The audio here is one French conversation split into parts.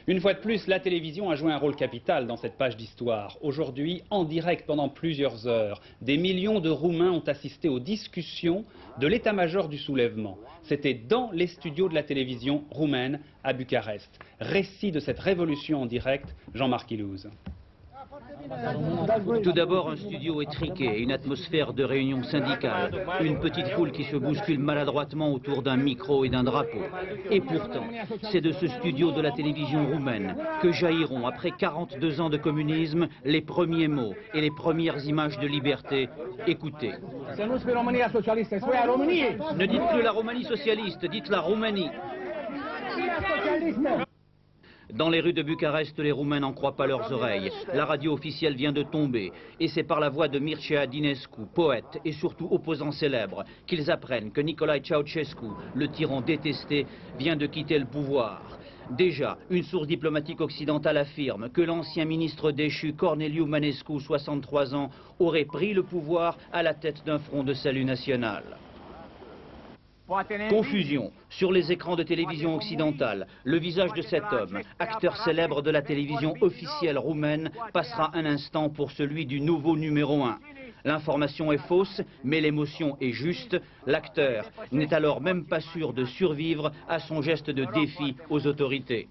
Une fois de plus, la télévision a joué un rôle capital dans cette page d'histoire. Aujourd'hui, en direct pendant plusieurs heures, des millions de Roumains ont assisté aux discussions de l'état-major du soulèvement. C'était dans les studios de la télévision roumaine à Bucarest. Récit de cette révolution en direct, Jean-Marc Ilouz. Tout d'abord, un studio étriqué, une atmosphère de réunion syndicale, une petite foule qui se bouscule maladroitement autour d'un micro et d'un drapeau. Et pourtant, c'est de ce studio de la télévision roumaine que jailliront, après 42 ans de communisme, les premiers mots et les premières images de liberté. Écoutez. Ne dites plus la Roumanie socialiste, dites la Roumanie. Dans les rues de Bucarest, les Roumains n'en croient pas leurs oreilles. La radio officielle vient de tomber. Et c'est par la voix de Mircea Dinescu, poète et surtout opposant célèbre, qu'ils apprennent que Nicolae Ceausescu, le tyran détesté, vient de quitter le pouvoir. Déjà, une source diplomatique occidentale affirme que l'ancien ministre déchu Corneliu Mănescu, 63 ans, aurait pris le pouvoir à la tête d'un front de salut national. Confusion. Sur les écrans de télévision occidentale, le visage de cet homme, acteur célèbre de la télévision officielle roumaine, passera un instant pour celui du nouveau numéro 1. L'information est fausse, mais l'émotion est juste. L'acteur n'est alors même pas sûr de survivre à son geste de défi aux autorités.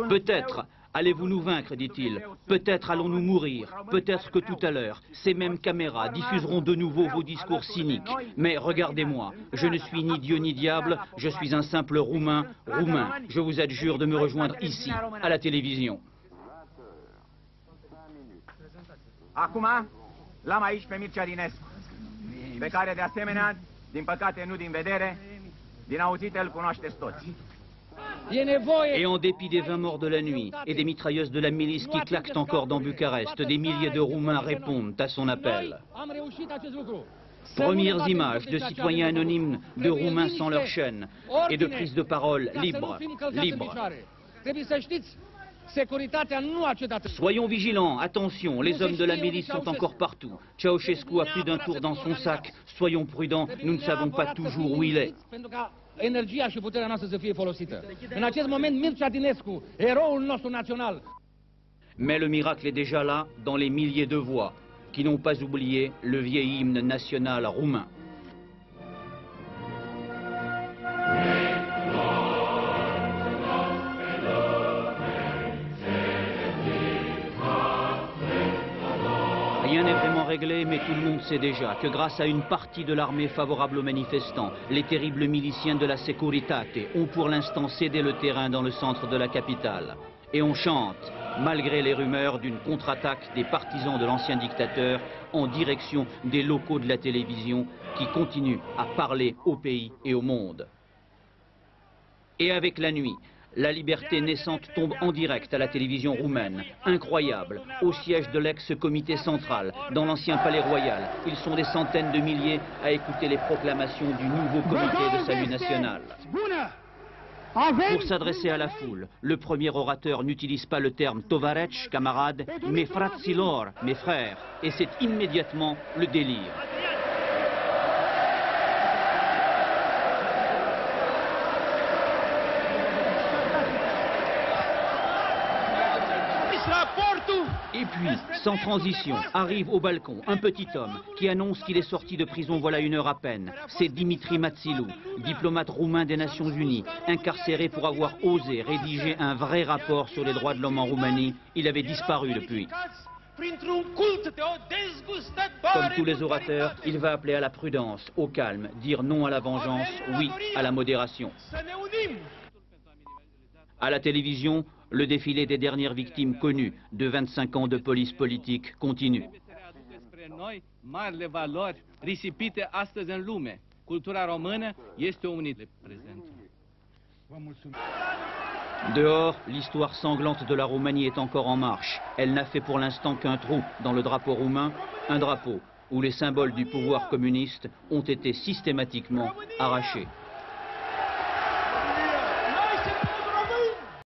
Peut-être allez-vous nous vaincre, dit-il. Peut-être allons-nous mourir. Peut-être que tout à l'heure, ces mêmes caméras diffuseront de nouveau vos discours cyniques. Mais regardez-moi, je ne suis ni Dieu ni diable, je suis un simple Roumain. Je vous adjure de me rejoindre ici, à la télévision. Acum l-am aici pe Mircea Dinescu, pe care de asemenea, din păcate nu din vedere, din auzite îl cunoașteți toți. Et en dépit des 20 morts de la nuit et des mitrailleuses de la milice qui claquent encore dans Bucarest, des milliers de Roumains répondent à son appel. Premières images de citoyens anonymes, de Roumains sans leur chaîne et de prises de parole libres. Soyons vigilants, attention, les hommes de la milice sont encore partout. Ceausescu a plus d'un tour dans son sac. Soyons prudents, nous ne savons pas toujours où il est. Energia și puterea noastră să fie folosită. În acest moment, Mircea Dinescu, eroul nostru național. Mais le miracle est déjà là, dans les milliers de voix, qui n'ont pas oublié le vieil hymne national roumain. Rien n'est vraiment réglé, mais tout le monde sait déjà que grâce à une partie de l'armée favorable aux manifestants, les terribles miliciens de la Securitate ont pour l'instant cédé le terrain dans le centre de la capitale. Et on chante, malgré les rumeurs d'une contre-attaque des partisans de l'ancien dictateur en direction des locaux de la télévision qui continuent à parler au pays et au monde. Et avec la nuit, la liberté naissante tombe en direct à la télévision roumaine. Incroyable, au siège de l'ex-comité central, dans l'ancien palais royal. Ils sont des centaines de milliers à écouter les proclamations du nouveau comité de salut national. Pour s'adresser à la foule, le premier orateur n'utilise pas le terme tovareci, camarades, mais fraților, mes frères. Et c'est immédiatement le délire. Et puis, sans transition, arrive au balcon un petit homme qui annonce qu'il est sorti de prison voilà une heure à peine. C'est Dimitri Matsilou, diplomate roumain des Nations Unies, incarcéré pour avoir osé rédiger un vrai rapport sur les droits de l'homme en Roumanie. Il avait disparu depuis. Comme tous les orateurs, il va appeler à la prudence, au calme, dire non à la vengeance, oui à la modération. À la télévision, le défilé des dernières victimes connues de 25 ans de police politique continue. Dehors, l'histoire sanglante de la Roumanie est encore en marche. Elle n'a fait pour l'instant qu'un trou dans le drapeau roumain, un drapeau où les symboles du pouvoir communiste ont été systématiquement arrachés.